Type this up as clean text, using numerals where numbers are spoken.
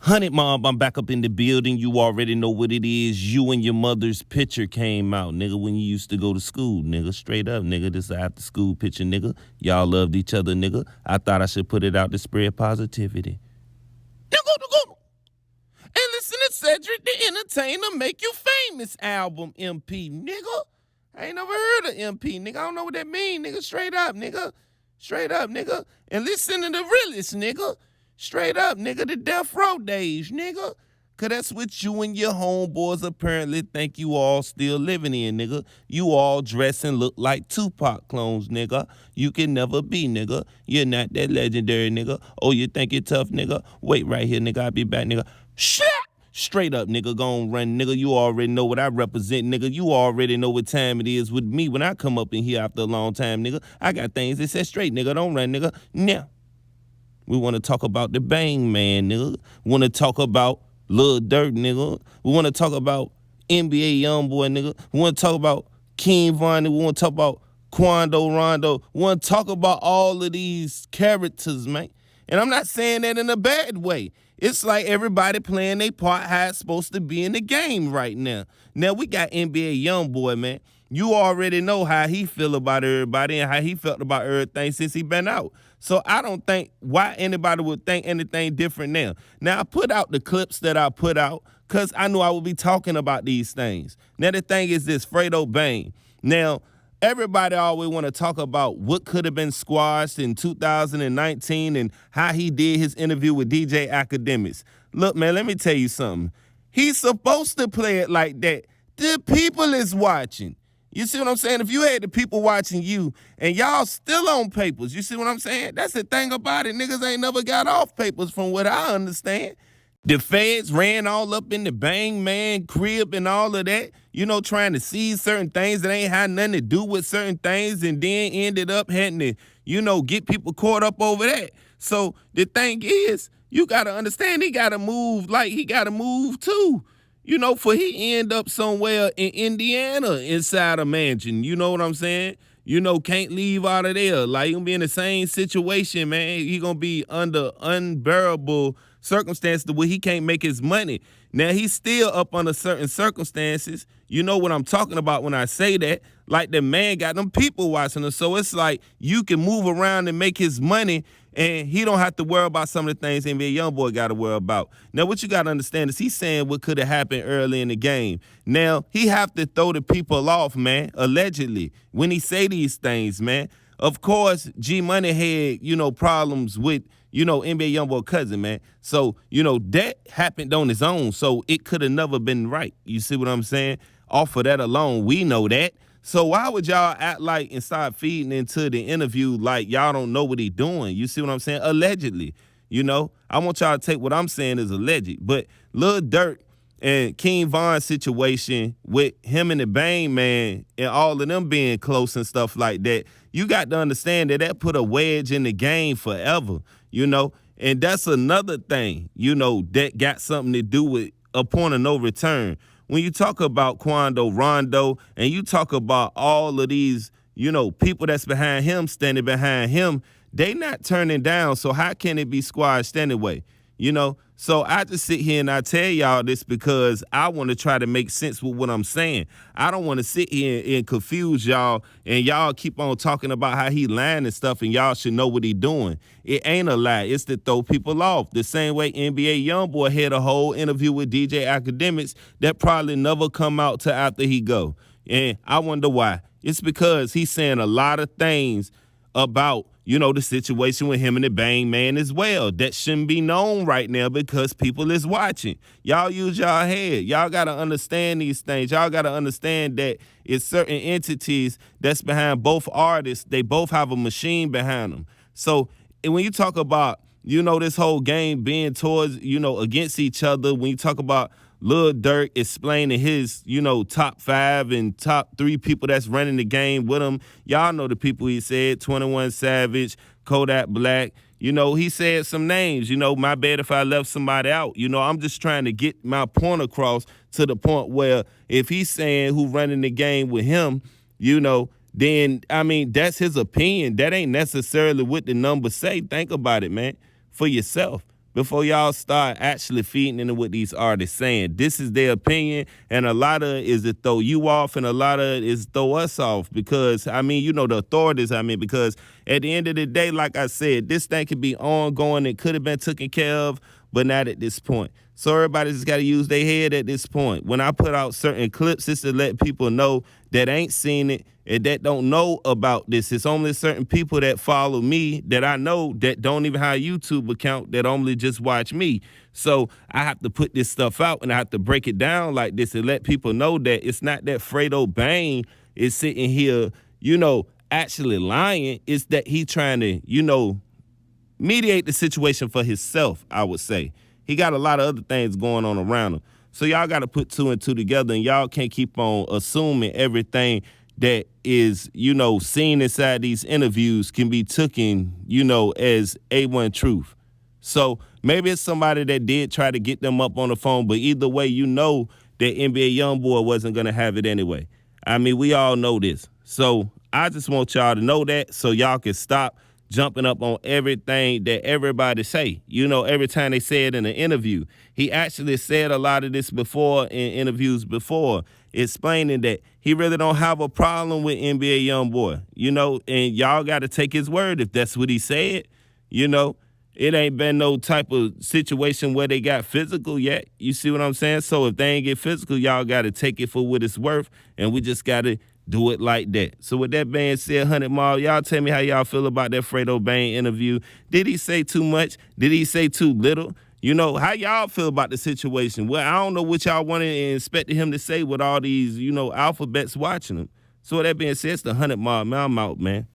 100 Mob, I'm back up in the building. You already know what it is. You and your mother's picture came out, nigga, when you used to go to school, nigga. Straight up, nigga. This is after school picture, nigga. Y'all loved each other, nigga. I thought I should put it out to spread positivity. And listen to Cedric the Entertainer Make You Famous album, MP, nigga. I ain't never heard of MP, nigga. I don't know what that mean, nigga. Straight up, nigga. Straight up, nigga. And listen to the realest, nigga. Straight up, nigga, the death row days, nigga. Cause that's what you and your homeboys apparently think you all still living in, nigga. You all dress and look like Tupac clones, nigga. You can never be, nigga. You're not that legendary, nigga. Oh, you think you're tough, nigga? Wait right here, nigga. I'll be back, nigga. Shit! Straight up, nigga, gon' run, nigga. You already know what I represent, nigga. You already know what time it is with me when I come up in here after a long time, nigga. I got things that set straight, nigga. Don't run, nigga. Now. We want to talk about the Bang Man, nigga. We want to talk about Lil Durk, nigga. We want to talk about NBA YoungBoy, nigga. We want to talk about King Von. We want to talk about Quando Rondo. We want to talk about all of these characters, man. And I'm not saying that in a bad way. It's like everybody playing their part how it's supposed to be in the game right now. Now, we got NBA YoungBoy, man. You already know how he feel about everybody and how he felt about everything since he been out. So I don't think why anybody would think anything different now. Now, I put out the clips that I put out because I knew I would be talking about these things. Now, the thing is this, Fredo Bang. Now, everybody always want to talk about what could have been squashed in 2019 and how he did his interview with DJ Akademiks. Look, man, let me tell you something. He's supposed to play it like that. The people is watching. You see what I'm saying? If you had the people watching you and y'all still on papers, you see what I'm saying? That's the thing about it. Niggas ain't never got off papers from what I understand. The feds ran all up in the Bang Man crib and all of that, you know, trying to seize certain things that ain't had nothing to do with certain things and then ended up having to, you know, get people caught up over that. So the thing is, you got to understand he got to move like he got to move too. You know, for he end up somewhere in Indiana inside a mansion. You know what I'm saying? You know, can't leave out of there. Like, he gonna be in the same situation, man. He gonna be under unbearable circumstances where he can't make his money. Now, he's still up under certain circumstances. You know what I'm talking about when I say that. Like, the man got them people watching him. So it's like you can move around and make his money, and he don't have to worry about some of the things NBA YoungBoy got to worry about. Now, what you got to understand is he's saying what could have happened early in the game. Now, he have to throw the people off, man, allegedly, when he say these things, man. Of course, G-Money had, you know, problems with, you know, NBA YoungBoy cousin, man. So, you know, that happened on his own. So it could have never been right. You see what I'm saying? Off of that alone, we know that. So why would y'all act like and start feeding into the interview like y'all don't know what he doing? You see what I'm saying? Allegedly, you know? I want y'all to take what I'm saying as alleged. But Lil Durk and King Von's situation with him and the Bang Man and all of them being close and stuff like that, you got to understand that that put a wedge in the game forever, you know? And that's another thing, you know, that got something to do with a point of no return. When you talk about Quando Rondo and you talk about all of these, you know, people that's behind him, standing behind him, they not turning down. So how can it be squashed anyway? You know, so I just sit here and I tell y'all this because I want to try to make sense with what I'm saying. I don't want to sit here and confuse y'all and y'all keep on talking about how he lying and stuff and y'all should know what he doing. It ain't a lie. It's to throw people off. The same way NBA YoungBoy had a whole interview with DJ Akademiks that probably never come out till after he go. And I wonder why. It's because he's saying a lot of things about, you know, the situation with him and the Bang Man as well. That shouldn't be known right now because people is watching. Y'all use y'all head. Y'all got to understand these things. Y'all got to understand that it's certain entities that's behind both artists. They both have a machine behind them. So when you talk about, you know, this whole game being towards, you know, against each other, when you talk about Lil Durk explaining his, you know, top 5 and top 3 people that's running the game with him. Y'all know the people he said, 21 Savage, Kodak Black. You know, he said some names. You know, my bad if I left somebody out. You know, I'm just trying to get my point across to the point where if he's saying who running the game with him, you know, then, I mean, that's his opinion. That ain't necessarily what the numbers say. Think about it, man, for yourself. before y'all start actually feeding into what these artists saying. This is their opinion, and a lot of it is to throw you off, and a lot of it is throw us off because, I mean, you know, the authorities, I mean, because at the end of the day, like I said, this thing could be ongoing. It could have been taken care of, but not at this point. So everybody just got to use their head at this point. When I put out certain clips, it's to let people know that ain't seen it and that don't know about this. It's only certain people that follow me that I know that don't even have a YouTube account that only just watch me. So I have to put this stuff out and I have to break it down like this and let people know that it's not that Fredo Bang is sitting here, you know, actually lying. It's that he trying to, you know, mediate the situation for himself, I would say. He got a lot of other things going on around him. So y'all got to put two and two together, and y'all can't keep on assuming everything that is, you know, seen inside these interviews can be taken, you know, as A1 truth. So maybe it's somebody that did try to get them up on the phone, but either way, you know that NBA YoungBoy wasn't going to have it anyway. I mean, we all know this. So I just want y'all to know that so y'all can stop jumping up on everything that everybody say. You know, every time they say it in an interview. He actually said a lot of this before in interviews before, explaining that he really don't have a problem with NBA YoungBoy, you know, and y'all got to take his word if that's what he said, you know. It ain't been no type of situation where they got physical yet. You see what I'm saying? So if they ain't get physical, y'all got to take it for what it's worth, and we just got to do it like that. So with that being said, 100 Mile, y'all tell me how y'all feel about that Fredo Bang interview. Did he say too much? Did he say too little? You know, how y'all feel about the situation? Well, I don't know what y'all wanted and expected him to say with all these, you know, alphabets watching him. So with that being said, it's the 100 Mile, man. I'm out, man.